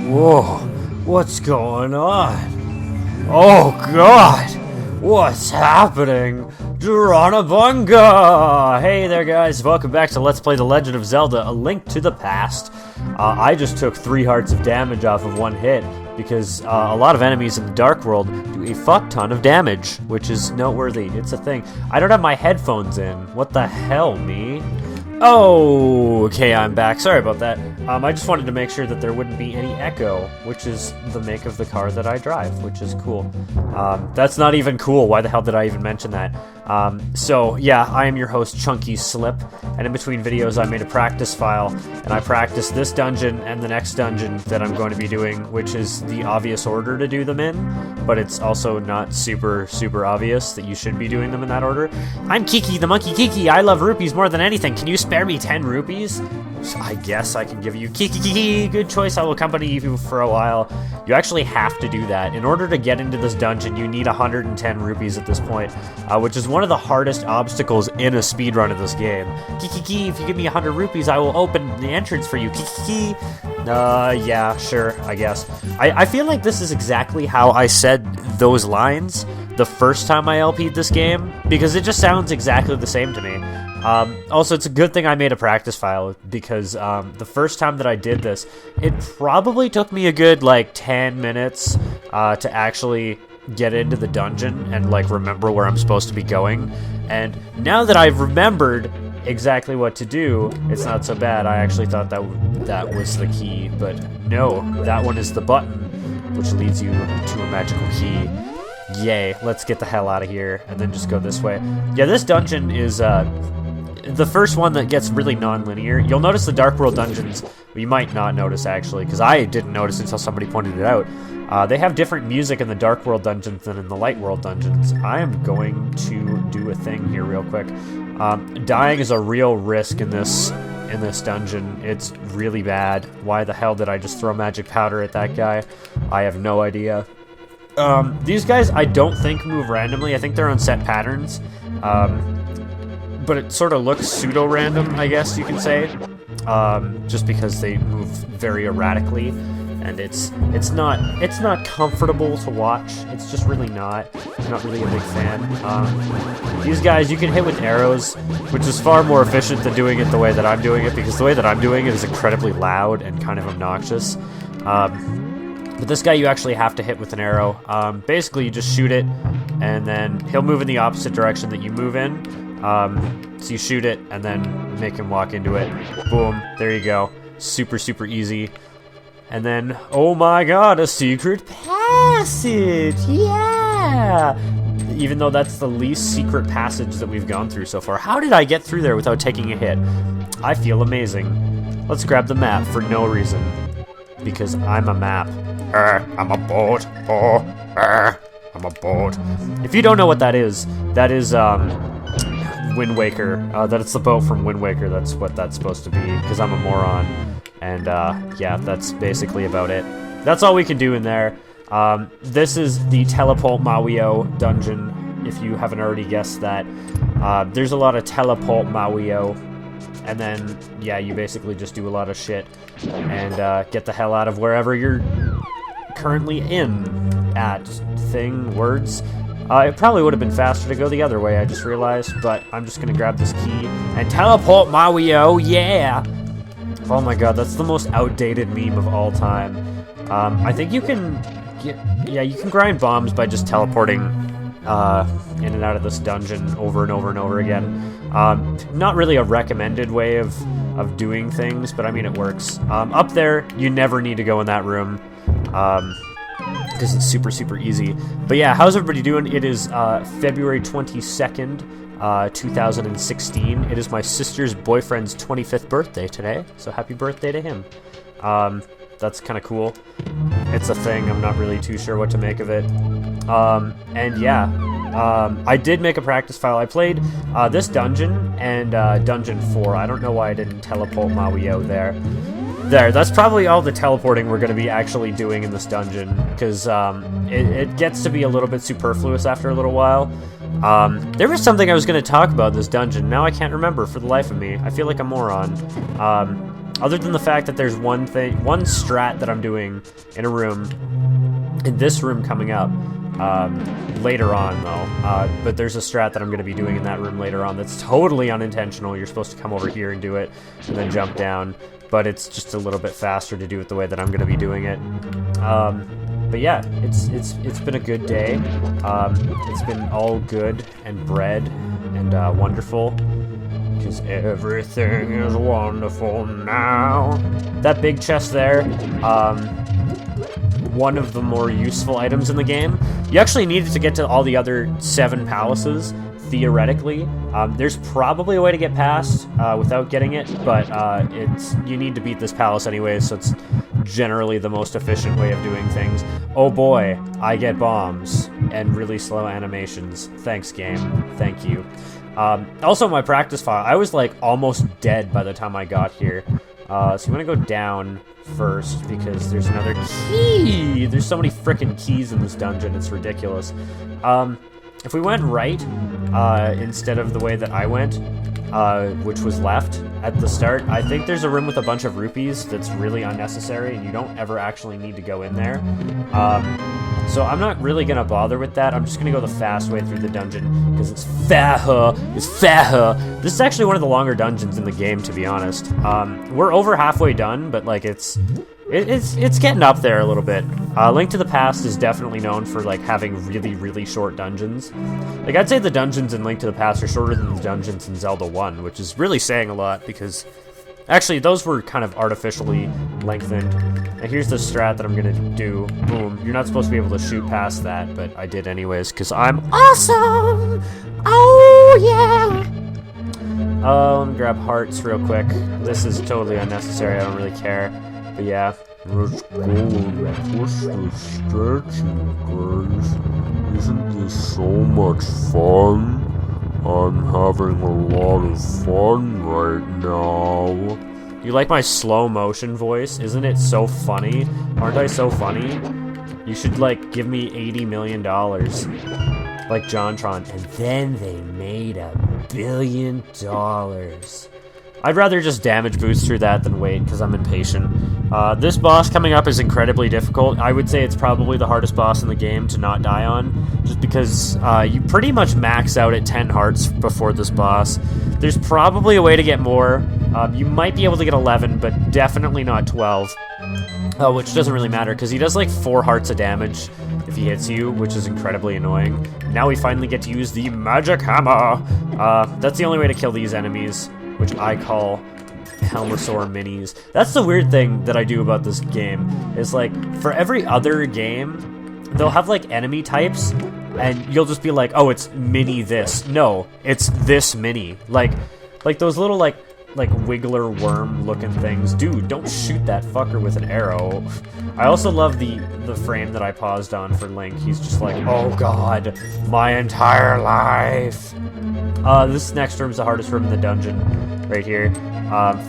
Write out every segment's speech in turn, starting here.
Whoa, what's going on? Oh god, what's happening? Dronabunga! Hey there guys, welcome back to Let's Play The Legend of Zelda, A Link to the Past. I just took 3 hearts of damage off of one hit, because a lot of enemies in the Dark World do a fuck ton of damage, which is noteworthy. It's a thing. I don't have my headphones in. What the hell, me? Oh, okay, I'm back. Sorry about that. I just wanted to make sure that there wouldn't be any echo, which is the make of the car that I drive, which is cool. That's not even cool. Why the hell did I even mention that? So, yeah, I am your host, Chunky Slip, and in between videos I made a practice file, and I practiced this dungeon and the next dungeon that I'm going to be doing, which is the obvious order to do them in, but it's also not super obvious that you should be doing them in that order. I'm Kiki, the Monkey Kiki. I love rupees more than anything. Can you spare me 10 rupees? I guess I can give you Kiki. Good choice. I will accompany you for a while. You actually have to do that. In order to get into this dungeon, you need 110 rupees at this point, which is one of the hardest obstacles in a speedrun of this game. Kiki, if you give me 100 rupees, I will open the entrance for you. Kiki. Yeah, sure, I guess. I feel like this is exactly how I said those lines the first time I LP'd this game, because it just sounds exactly the same to me. Also, it's a good thing I made a practice file, because the first time that I did this, it probably took me a good, 10 minutes to actually get into the dungeon and, remember where I'm supposed to be going. And now that I've remembered exactly what to do, it's not so bad. I actually thought that was the key, but no, that one is the button, which leads you to a magical key. Yay, let's get the hell out of here, and then just go this way. Yeah, this dungeon is, the first one that gets really non-linear. You'll notice the Dark World dungeons, well, you might not notice actually, because I didn't notice until somebody pointed it out. They have different music in the Dark World dungeons than in the Light World dungeons. I am going to do a thing here real quick. Dying is a real risk in this dungeon. It's really bad. Why the hell did I just throw magic powder at that guy? I have no idea. These guys I don't think move randomly. I think they're on set patterns. But it sort of looks pseudo-random, I guess you can say, just because they move very erratically, and it's not comfortable to watch. It's just really not. I'm not really a big fan. These guys you can hit with arrows, which is far more efficient than doing it the way that I'm doing it, because the way that I'm doing it is incredibly loud and kind of obnoxious. But this guy you actually have to hit with an arrow. Basically, you just shoot it, and then he'll move in the opposite direction that you move in. So you shoot it, and then make him walk into it. Boom, there you go. Super easy. And then, oh my god, a secret passage! Yeah! Even though that's the least secret passage that we've gone through so far. How did I get through there without taking a hit? I feel amazing. Let's grab the map for no reason. Because I'm a map. I'm a boat. I'm a boat. If you don't know what that is Wind Waker. That it's the boat from Wind Waker. That's what that's supposed to be, because I'm a moron. And yeah, that's basically about it. That's all we can do in there. This is the Teleport Mawio dungeon, if you haven't already guessed that. There's a lot of Teleport Mawio, and then, yeah, you basically just do a lot of shit and get the hell out of wherever you're currently in at words. It probably would have been faster to go the other way, I just realized, but I'm just gonna grab this key and teleport Mario, yeah! Oh my god, that's the most outdated meme of all time. I think you can you can grind bombs by just teleporting in and out of this dungeon over and over again. Not really a recommended way of doing things, but I mean, it works. Up there, you never need to go in that room. Because it's super easy. But yeah, how's everybody doing? It is February 22nd, 2016. It is my sister's boyfriend's 25th birthday today, so happy birthday to him. That's kind of cool. It's a thing. I'm not really too sure what to make of it. And yeah, I did make a practice file. I played this dungeon and Dungeon 4. I don't know why I didn't teleport Mario there. That's probably all the teleporting we're going to be actually doing in this dungeon, because it gets to be a little bit superfluous after a little while. There was something I was going to talk about in this dungeon. Now I can't remember for the life of me. I feel like a moron. other than the fact that there's one strat that I'm doing in a room, in this room coming up, later on though, but there's a strat that I'm going to be doing in that room later on that's totally unintentional. You're supposed to come over here and do it, and then jump down, but it's just a little bit faster to do it the way that I'm going to be doing it. But yeah, it's been a good day. It's been all good and bread and wonderful, because everything is wonderful now. That big chest there, one of the more useful items in the game. You actually needed to get to all the other 7 palaces, theoretically. There's probably a way to get past without getting it, but you need to beat this palace anyway, so it's generally the most efficient way of doing things. Oh boy, I get bombs and really slow animations. Thanks, game. Thank you. Also, my practice file, I was like almost dead by the time I got here. So I'm gonna go down first because there's another key. There's so many frickin' keys in this dungeon, it's ridiculous. If we went right, instead of the way that I went, which was left at the start, I think there's a room with a bunch of rupees that's really unnecessary, and you don't ever actually need to go in there. So I'm not really gonna bother with that. I'm just gonna go the fast way through the dungeon, because it's faster. This is actually one of the longer dungeons in the game, to be honest. We're over halfway done, but like it's getting up there a little bit. Link to the Past is definitely known for like having really, really short dungeons. Like I'd say the dungeons in Link to the Past are shorter than the dungeons in Zelda 1, which is really saying a lot because actually those were kind of artificially lengthened. And here's the strat that I'm gonna do. Boom. You're not supposed to be able to shoot past that, but I did anyways because I'm awesome! Oh yeah! Let me grab hearts real quick. This is totally unnecessary, I don't really care. But yeah. Let's go and push the statue, guys. Isn't this so much fun? I'm having a lot of fun right now. You like my slow motion voice? Isn't it so funny? Aren't I so funny? You should like give me $80 million. Like JonTron. And then they made $1 billion. I'd rather just damage boost through that than wait, because I'm impatient. This boss coming up is incredibly difficult. I would say it's probably the hardest boss in the game to not die on, just because you pretty much max out at 10 hearts before this boss. There's probably a way to get more. You might be able to get 11, but definitely not 12. Which doesn't really matter, because he does like 4 hearts of damage if he hits you, which is incredibly annoying. Now we finally get to use the magic hammer. That's the only way to kill these enemies, which I call Helmasaur minis. That's the weird thing that I do about this game, is like, for every other game, they'll have like enemy types, and you'll just be like, oh, it's mini this. No, it's this mini. Like those little like wiggler worm looking things. Dude, don't shoot that fucker with an arrow. I also love the frame that I paused on for Link. He's just like, oh god, my entire life. This next room's the hardest room in the dungeon, right here.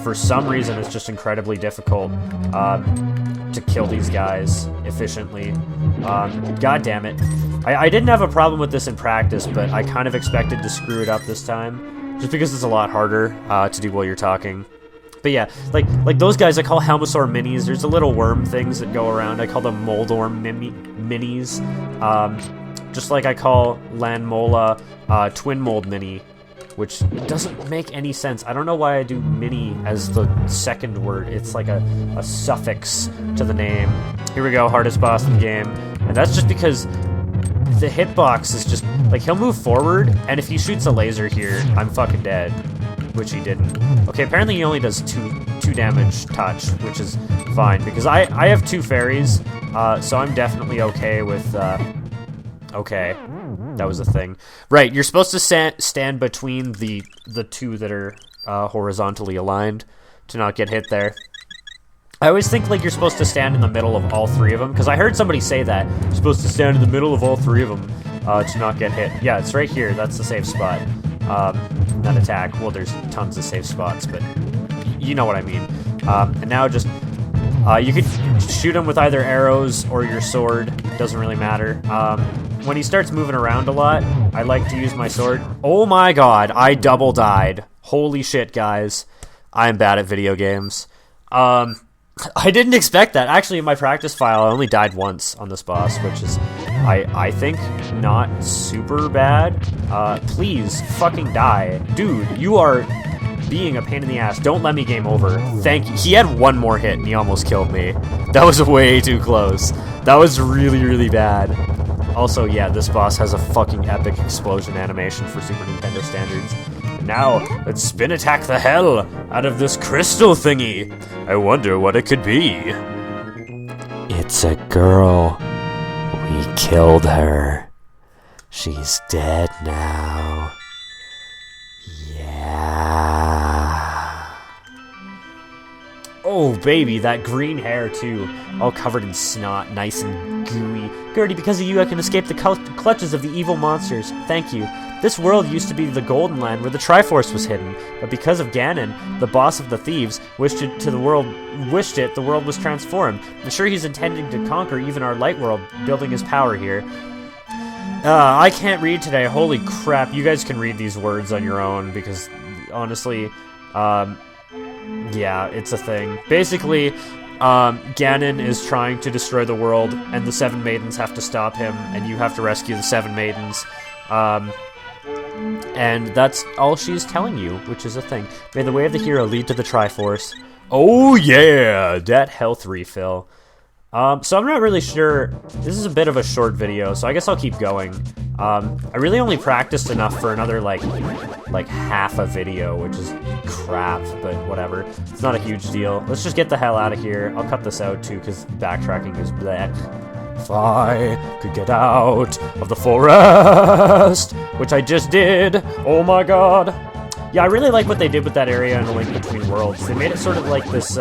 For some reason, it's just incredibly difficult to kill these guys efficiently. God damn it. I didn't have a problem with this in practice, but I kind of expected to screw it up this time, just because it's a lot harder to do while you're talking. But yeah, like those guys I call Helmasaur minis. There's the little worm things that go around. I call them Moldorm minis. Just like I call Landmola Twin Mold Mini, which doesn't make any sense. I don't know why I do mini as the second word. It's like a suffix to the name. Here we go, hardest boss in the game. And that's just because the hitbox is just, like, he'll move forward, and if he shoots a laser here, I'm fucking dead. Which he didn't. Okay, apparently he only does two damage touch, which is fine, because I have 2 fairies, so I'm definitely okay with, okay. That was a thing. Right, you're supposed to stand between the 2 that are horizontally aligned to not get hit there. I always think like you're supposed to stand in the middle of all 3 of them, because I heard somebody say that. You're supposed to stand in the middle of all 3 of them to not get hit. Yeah, it's right here. That's the safe spot. That attack. Well, there's tons of safe spots, but you know what I mean. And now just... you could shoot him with either arrows or your sword. Doesn't really matter. When he starts moving around a lot, I like to use my sword. Oh my god, I double died. Holy shit, guys. I'm bad at video games. I didn't expect that. Actually, in my practice file, I only died once on this boss, which is, I think, not super bad. Please fucking die. Dude, you are being a pain in the ass. Don't let me game over. Thank you. He had one more hit and he almost killed me. That was way too close. That was really, really bad. Also, yeah, this boss has a fucking epic explosion animation for Super Nintendo standards. Now, let's spin attack the hell out of this crystal thingy. I wonder what it could be. It's a girl. We killed her. She's dead now. Yeah. Oh, baby, that green hair, too. All covered in snot, nice and gooey. Gertie, because of you, I can escape the clutches of the evil monsters. Thank you. This world used to be the Golden Land where the Triforce was hidden, but because of Ganon, the boss of the thieves, the world was transformed. I'm sure he's intending to conquer even our light world, building his power here. I can't read today. Holy crap, you guys can read these words on your own, because, honestly, yeah, it's a thing. Basically, Ganon is trying to destroy the world, and the 7 maidens have to stop him, and you have to rescue the 7 maidens. And that's all she's telling you, which is a thing. May the way of the hero lead to the Triforce. Oh yeah, that health refill. So I'm not really sure. This is a bit of a short video, so I guess I'll keep going. I really only practiced enough for another like half a video, which is crap, but whatever. It's not a huge deal. Let's just get the hell out of here. I'll cut this out too, because backtracking is bleh. If I could get out of the forest, which I just did. Oh my god. Yeah, I really like what they did with that area in A Link Between Worlds. They made it sort of like this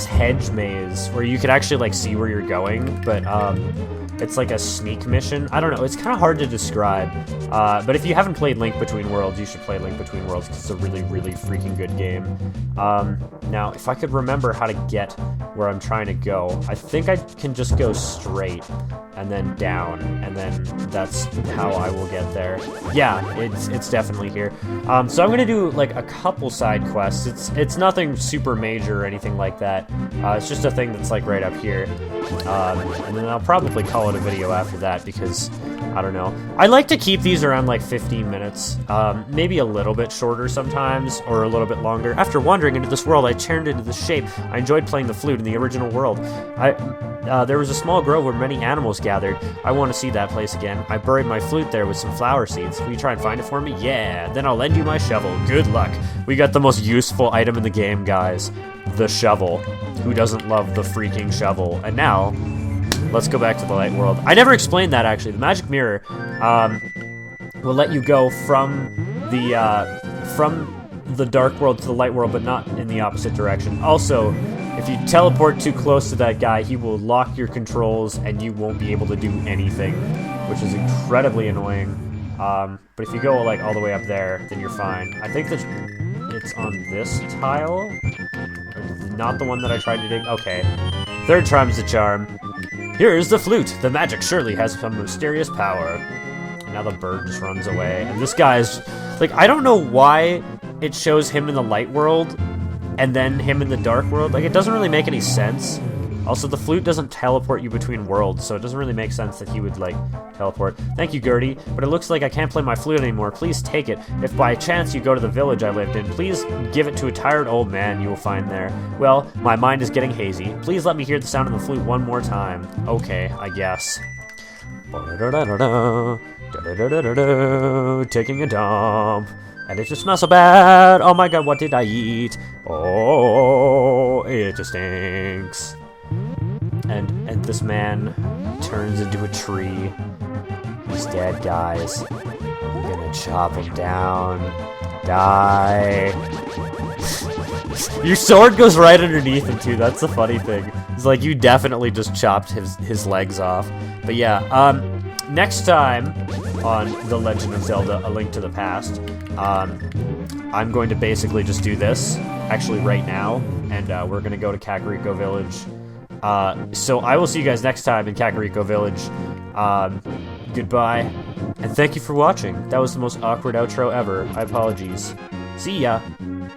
hedge maze where you could actually like see where you're going, but it's like a sneak mission. I don't know, it's kind of hard to describe. But if you haven't played Link Between Worlds, you should play Link Between Worlds because it's a really, really freaking good game. Now, if I could remember how to get where I'm trying to go, I think I can just go straight and then down, and then that's how I will get there. Yeah, it's definitely here. So I'm gonna do like a couple side quests. It's nothing super major or anything like that. It's just a thing that's like right up here. And then I'll probably call it a video after that because, I don't know. I like to keep these around like 15 minutes, maybe a little bit shorter sometimes, or a little bit longer. After wandering into this world, I turned into this shape. I enjoyed playing the flute in the original world. There was a small grove where many animals gathered. I want to see that place again. I buried my flute there with some flower seeds. Will you try and find it for me? Yeah, then I'll lend you my shovel. Good luck. We got the most useful item in the game, guys. The shovel. Who doesn't love the freaking shovel? And now, let's go back to the light world. I never explained that, actually. The magic mirror will let you go from the dark world to the light world, but not in the opposite direction. Also, if you teleport too close to that guy, he will lock your controls and you won't be able to do anything, which is incredibly annoying. But if you go like all the way up there, then you're fine. I think that it's on this tile, not the one that I tried to dig. Okay, third time's the charm. Here is the flute. The magic surely has some mysterious power. And now the bird just runs away, and this guy's like, I don't know why it shows him in the light world and then him in the dark world. Like, it doesn't really make any sense. Also, the flute doesn't teleport you between worlds, so it doesn't really make sense that he would, like, teleport. Thank you, Gertie, but it looks like I can't play my flute anymore. Please take it. If by chance you go to the village I lived in, please give it to a tired old man you will find there. Well, my mind is getting hazy. Please let me hear the sound of the flute one more time. Okay, I guess. Taking a dump. And it just smells so bad. Oh my god, what did I eat? Oh, it just stinks. And this man turns into a tree. He's dead, guys. I'm gonna chop him down. Die. Your sword goes right underneath him too. That's the funny thing. It's like you definitely just chopped his legs off. But yeah, next time on The Legend of Zelda: A Link to the Past, I'm going to basically just do this, actually right now, and we're going to go to Kakariko Village. So I will see you guys next time in Kakariko Village. Goodbye, and thank you for watching. That was the most awkward outro ever. My apologies. See ya!